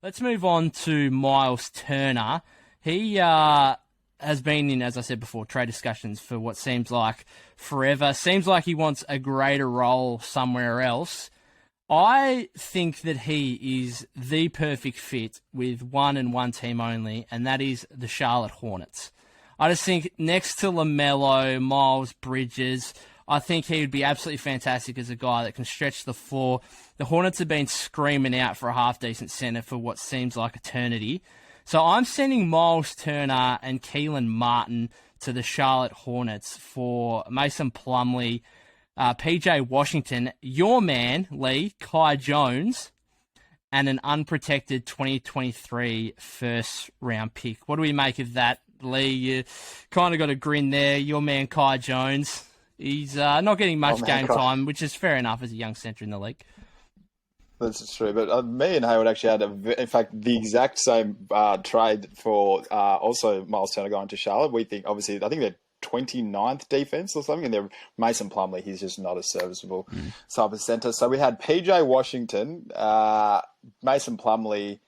Let's move on to Myles Turner. He has been in, as I said before, trade discussions for what seems like forever. Seems like he wants a greater role somewhere else. I think that he is the perfect fit with one and one team only, and that is the Charlotte Hornets. I just think next to LaMelo, Miles Bridges, I think he would be absolutely fantastic as a guy that can stretch the floor. The Hornets have been screaming out for a half-decent center for what seems like eternity. So I'm sending Myles Turner and Keelan Martin to the Charlotte Hornets for Mason Plumlee, PJ Washington, your man, Lee, Kai Jones, and an unprotected 2023 first-round pick. What do we make of that, Lee? You kind of got a grin there. Your man, Kai Jones. He's not getting much game time, which is fair enough as a young centre in the league. That's true, but me and Hayward actually had, in fact, the exact same trade for also Myles Turner going to Charlotte. We think, obviously, I think they're 29th defense or something, and they're Mason Plumlee. He's just not a serviceable type of centre. So we had PJ Washington, Mason Plumlee,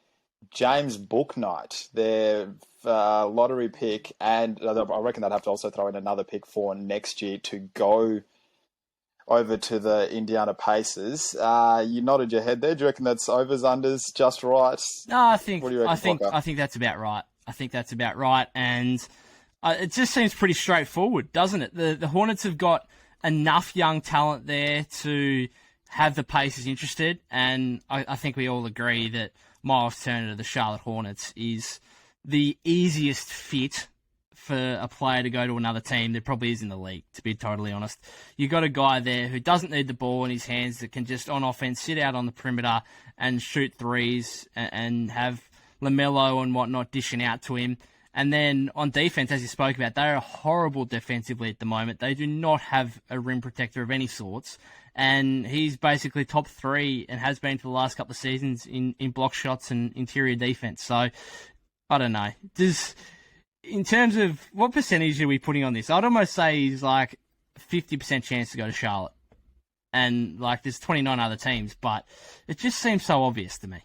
James Bouknight, their lottery pick, and I reckon they'd have to also throw in another pick for next year to go over to the Indiana Pacers. You nodded your head there. Do you reckon that's overs, unders, just right? No, I think What do you reckon, I think that's about right. I think that's about right, and it just seems pretty straightforward, doesn't it? The Hornets have got enough young talent there to have the Pacers interested, and I think we all agree that Myles Turner to the Charlotte Hornets is the easiest fit for a player to go to another team that probably is in the league, to be totally honest. You've got a guy there who doesn't need the ball in his hands, that can just, on offense, sit out on the perimeter and shoot threes and have LaMelo and whatnot dishing out to him. And then on defense, as you spoke about, they are horrible defensively at the moment. They do not have a rim protector of any sorts. And he's basically top three and has been for the last couple of seasons in block shots and interior defense. So, I don't know. In terms of what percentage are we putting on this? I'd almost say he's like 50% chance to go to Charlotte. And like there's 29 other teams, but it just seems so obvious to me.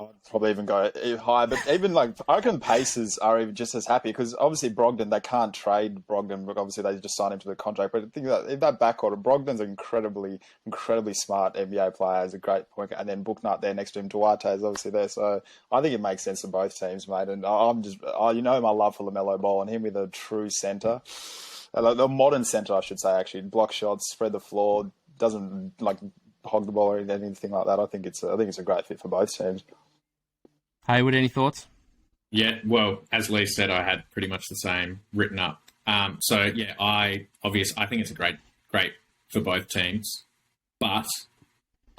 I'd probably even go higher, but even like I reckon Pacers are even just as happy because obviously Brogdon, they can't trade Brogdon, but obviously they just signed him to the contract. But I think that in that backcourt, Brogdon's an incredibly smart NBA player, has a great point, and then Bouknight there next to him, Duarte is obviously there, so I think it makes sense for both teams, mate. And I'm just, you know, my love for LaMelo Ball and him with a true center, the modern center, I should say, actually, block shots, spread the floor, doesn't like hog the ball or anything like that. I think it's a great fit for both teams. Hayward, any thoughts? Yeah, well, as Lee said, I had pretty much the same written up. So yeah, I think it's a great for both teams, but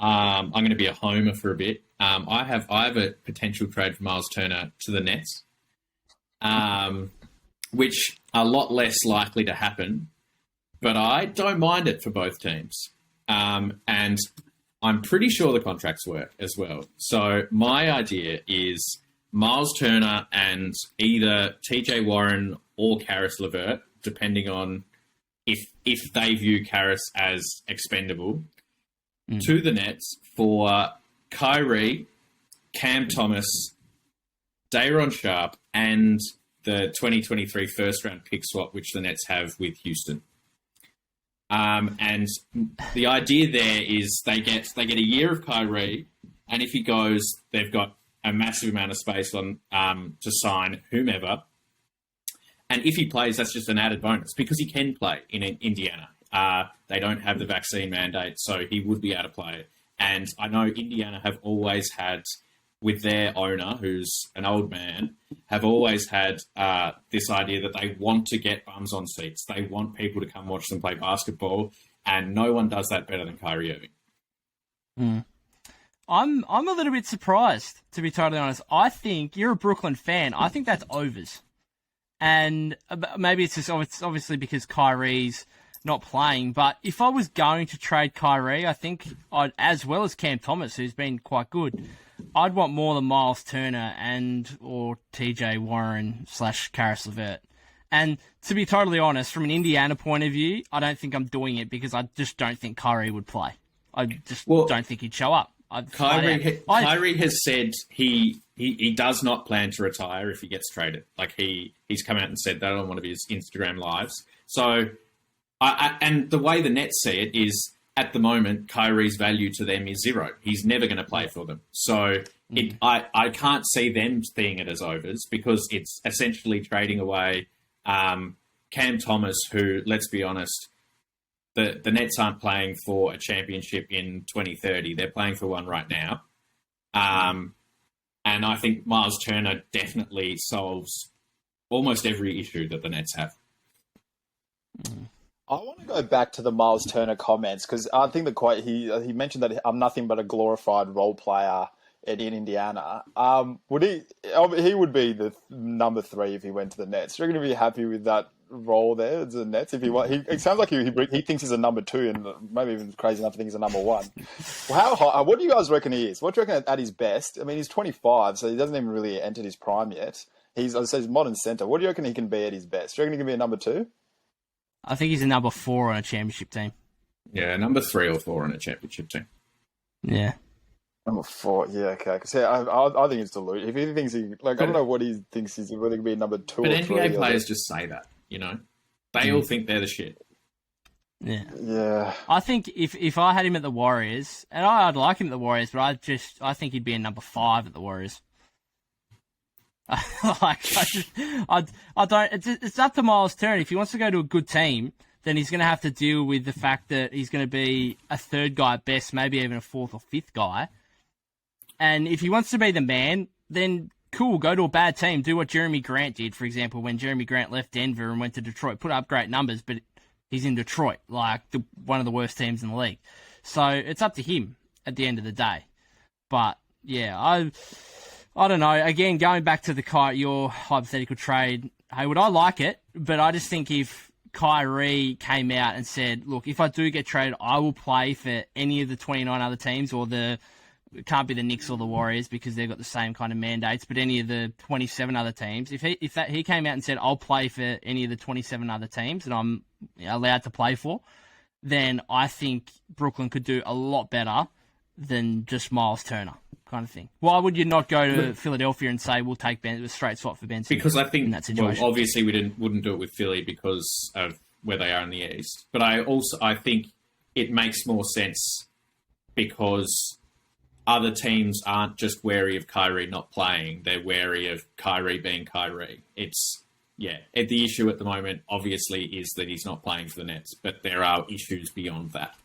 I'm going to be a homer for a bit. I have a potential trade for Myles Turner to the Nets, which are a lot less likely to happen, but I don't mind it for both teams. And I'm pretty sure the contracts work as well. So my idea is Myles Turner and either TJ Warren or Karis LeVert, depending on if they view Karis as expendable, to the Nets for Kyrie, Cam Thomas, Day'Ron Sharpe, and the 2023 first-round pick swap, which the Nets have with Houston. And the idea there is they get a year of Kyrie, and if he goes, they've got a massive amount of space on to sign whomever. And if he plays, that's just an added bonus because he can play in Indiana. They don't have the vaccine mandate, so he would be able to play. And I know Indiana have always had, with their owner, who's an old man, have always had this idea that they want to get bums on seats. They want people to come watch them play basketball, and no one does that better than Kyrie Irving. I'm a little bit surprised, to be totally honest. I think you're a Brooklyn fan. I think that's overs, and maybe it's obviously because Kyrie's not playing. But if I was going to trade Kyrie, I think as well as Cam Thomas, who's been quite good, I'd want more than Myles Turner or TJ Warren / Karis LeVert. And to be totally honest, from an Indiana point of view, I don't think I'm doing it because I just don't think Kyrie would play. I just don't think he'd show up. Kyrie has said he does not plan to retire if he gets traded. Like he's come out and said that on one of his Instagram lives. So, and the way the Nets see it is, at the moment, Kyrie's value to them is zero. He's never going to play for them. So I can't see them seeing it as overs, because it's essentially trading away Cam Thomas, who, let's be honest, the Nets aren't playing for a championship in 2030. They're playing for one right now. And I think Myles Turner definitely solves almost every issue that the Nets have. I want to go back to the Myles Turner comments, because I think the quote he mentioned that I'm nothing but a glorified role player in Indiana. Would he would be the number 3 if he went to the Nets? You're going to be happy with that role there as the Nets? If it sounds like he thinks he's a number 2, and maybe even crazy enough to think he's a number 1. How high? What do you guys reckon he is? What do you reckon at his best? I mean, he's 25, so he doesn't even really enter his prime yet. He's modern center. What do you reckon he can be at his best? Do you reckon he can be a number 2? I think he's a number 4 on a championship team. Yeah, number 3 or 4 on a championship team. Yeah. Number 4, yeah, okay. Because I think it's delusional. If he thinks I don't know what he thinks he's, whether he can be number 2 or 3. But NBA players just say that, They all think they're the shit. Yeah. Yeah. I think if I had him at the Warriors, and I'd like him at the Warriors, but I think he'd be a number 5 at the Warriors. I don't. It's up to Myles Turner. If he wants to go to a good team, then he's going to have to deal with the fact that he's going to be a 3rd guy at best, maybe even a 4th or 5th guy. And if he wants to be the man, then cool, go to a bad team. Do what Jeremy Grant did, for example, when Jeremy Grant left Denver and went to Detroit. Put up great numbers, but he's in Detroit, like one of the worst teams in the league. So it's up to him at the end of the day. But yeah, I don't know. Again, going back to your hypothetical trade, Haywood, I like it, but I just think if Kyrie came out and said, look, if I do get traded, I will play for any of the 29 other teams, or it can't be the Knicks or the Warriors because they've got the same kind of mandates, but any of the 27 other teams. If he came out and said, I'll play for any of the 27 other teams that I'm allowed to play for, then I think Brooklyn could do a lot better than just Myles Turner kind of thing. Why would you not go to Philadelphia and say, we'll take a straight swap for Ben Simmons? Because I think, in that situation? Well, obviously we wouldn't do it with Philly because of where they are in the East. But I think it makes more sense because other teams aren't just wary of Kyrie not playing. They're wary of Kyrie being Kyrie. The issue at the moment, obviously, is that he's not playing for the Nets, but there are issues beyond that.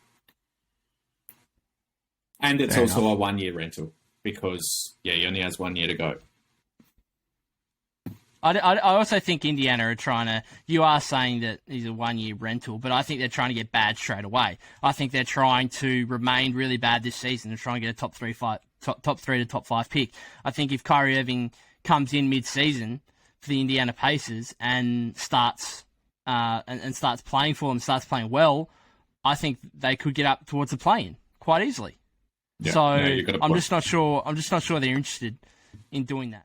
And it's also a 1-year rental because, he only has 1 year to go. I also think Indiana are trying to... You are saying that he's a 1-year rental, but I think they're trying to get bad straight away. I think they're trying to remain really bad this season and try and get a top 3 to top 5 pick. I think if Kyrie Irving comes in mid-season for the Indiana Pacers and starts playing for them, starts playing well, I think they could get up towards the play-in quite easily. Yeah, so I'm just not sure they're interested in doing that.